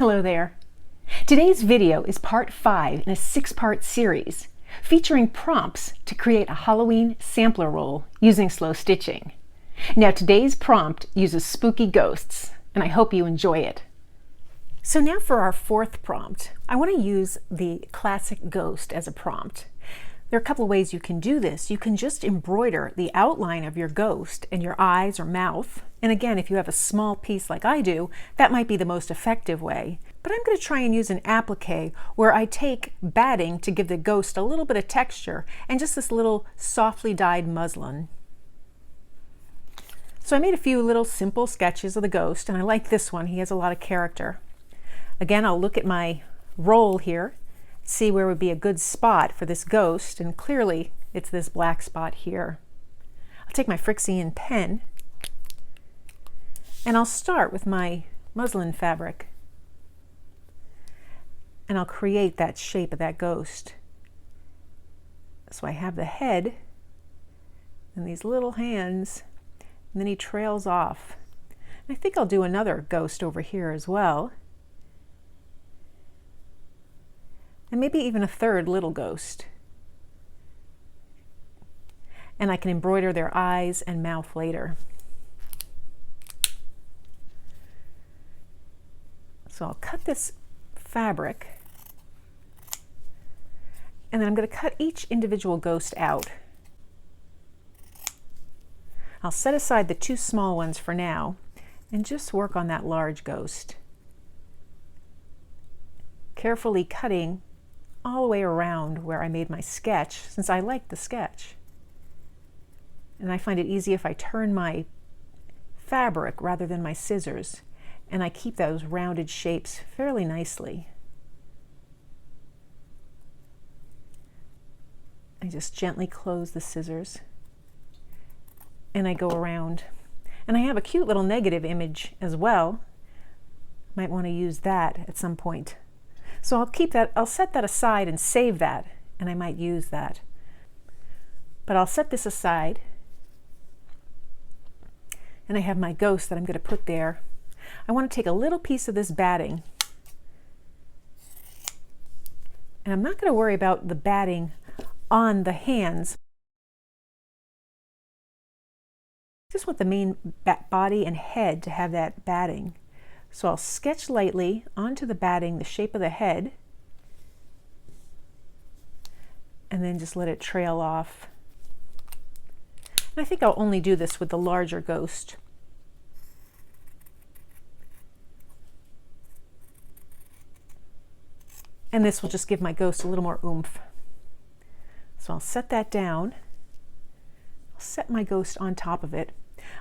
Hello there. Today's video is part 5 in a 6-part series featuring prompts to create a Halloween sampler roll using slow stitching. Now today's prompt uses spooky ghosts, and I hope you enjoy it. So now for our 4th prompt, I want to use the classic ghost as a prompt. There are a couple of ways you can do this. You can just embroider the outline of your ghost in your eyes or mouth. And again, if you have a small piece like I do, that might be the most effective way. But I'm going to try and use an applique where I take batting to give the ghost a little bit of texture and just this little softly dyed muslin. So I made a few little simple sketches of the ghost, and I like this one. He has a lot of character. Again, I'll look at my roll here, see where would be a good spot for this ghost, and clearly it's this black spot here. I'll take my Frixian pen and I'll start with my muslin fabric and I'll create that shape of that ghost. So I have the head and these little hands, and then he trails off. And I think I'll do another ghost over here as well. And maybe even a third little ghost. And I can embroider their eyes and mouth later. So I'll cut this fabric, and then I'm going to cut each individual ghost out. I'll set aside the 2 small ones for now and just work on that large ghost. Carefully cutting all the way around where I made my sketch, since I like the sketch. And I find it easy if I turn my fabric rather than my scissors, and I keep those rounded shapes fairly nicely. I just gently close the scissors and I go around. And I have a cute little negative image as well. Might want to use that at some point. So I'll keep that, I'll set that aside and save that, and I might use that. But I'll set this aside, and I have my ghost that I'm going to put there. I want to take a little piece of this batting, and I'm not going to worry about the batting on the hands. I just want the main body and head to have that batting. So I'll sketch lightly onto the batting the shape of the head, and then just let it trail off. And I think I'll only do this with the larger ghost. And this will just give my ghost a little more oomph. So I'll set that down. I'll set my ghost on top of it.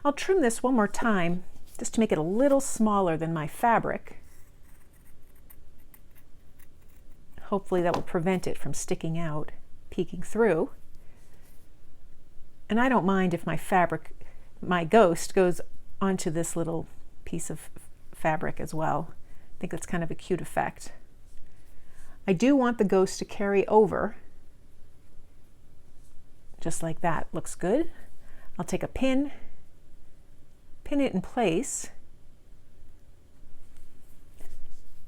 I'll trim this one more time just to make it a little smaller than my fabric. Hopefully that will prevent it from sticking out, peeking through. And I don't mind if my fabric, my ghost, goes onto this little piece of fabric as well. I think that's kind of a cute effect. I do want the ghost to carry over, just like that. Looks good. I'll take a pin it in place,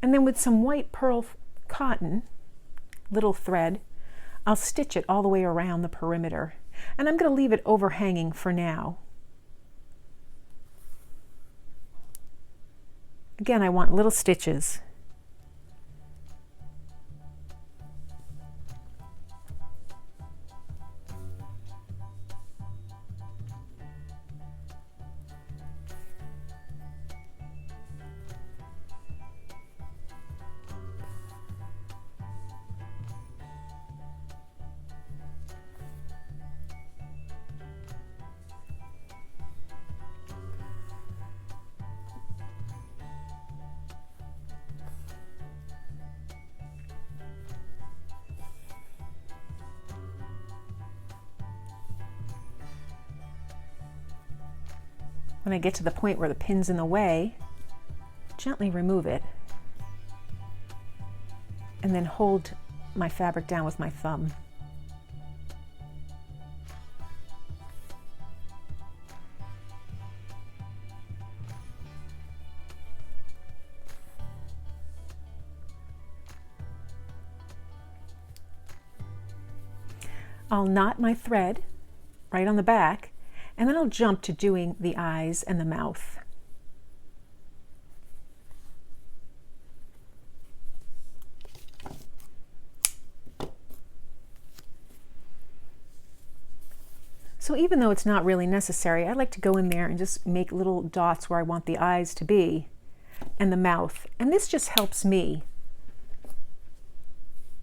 and then with some white pearl cotton, little thread, I'll stitch it all the way around the perimeter, and I'm going to leave it overhanging for now. Again, I want little stitches. When I get to the point where the pin's in the way, gently remove it, and then hold my fabric down with my thumb. I'll knot my thread right on the back, and then I'll jump to doing the eyes and the mouth. So even though it's not really necessary, I like to go in there and just make little dots where I want the eyes to be and the mouth. And this just helps me.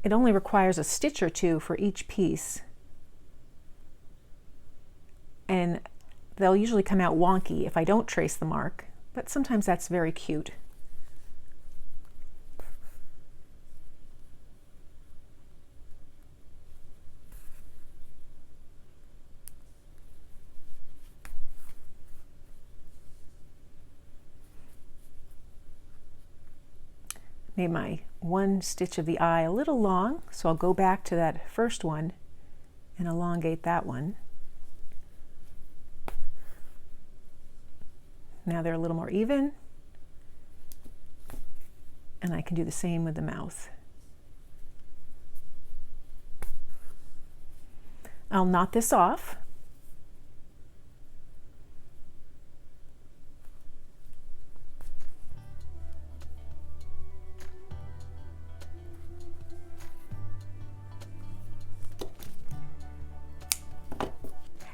It only requires a stitch or two for each piece. And they'll usually come out wonky if I don't trace the mark, but sometimes that's very cute. Made my one stitch of the eye a little long, so I'll go back to that first one and elongate that one. Now they're a little more even, and I can do the same with the mouth. I'll knot this off.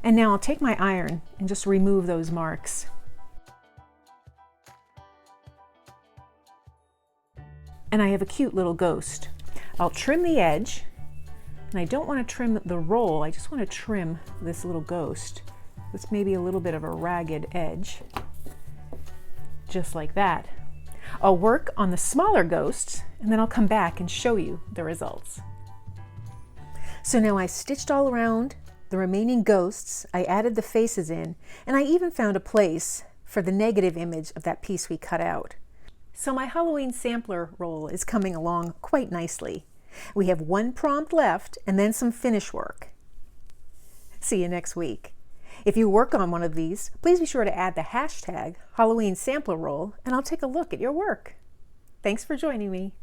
And now I'll take my iron and just remove those marks. And I have a cute little ghost. I'll trim the edge, and I don't want to trim the roll, I just want to trim this little ghost. It's maybe a little bit of a ragged edge, just like that. I'll work on the smaller ghosts, and then I'll come back and show you the results. So now I stitched all around the remaining ghosts, I added the faces in, and I even found a place for the negative image of that piece we cut out. So my Halloween sampler roll is coming along quite nicely. We have one prompt left and then some finish work. See you next week. If you work on one of these, please be sure to add the hashtag Halloween sampler roll, and I'll take a look at your work. Thanks for joining me.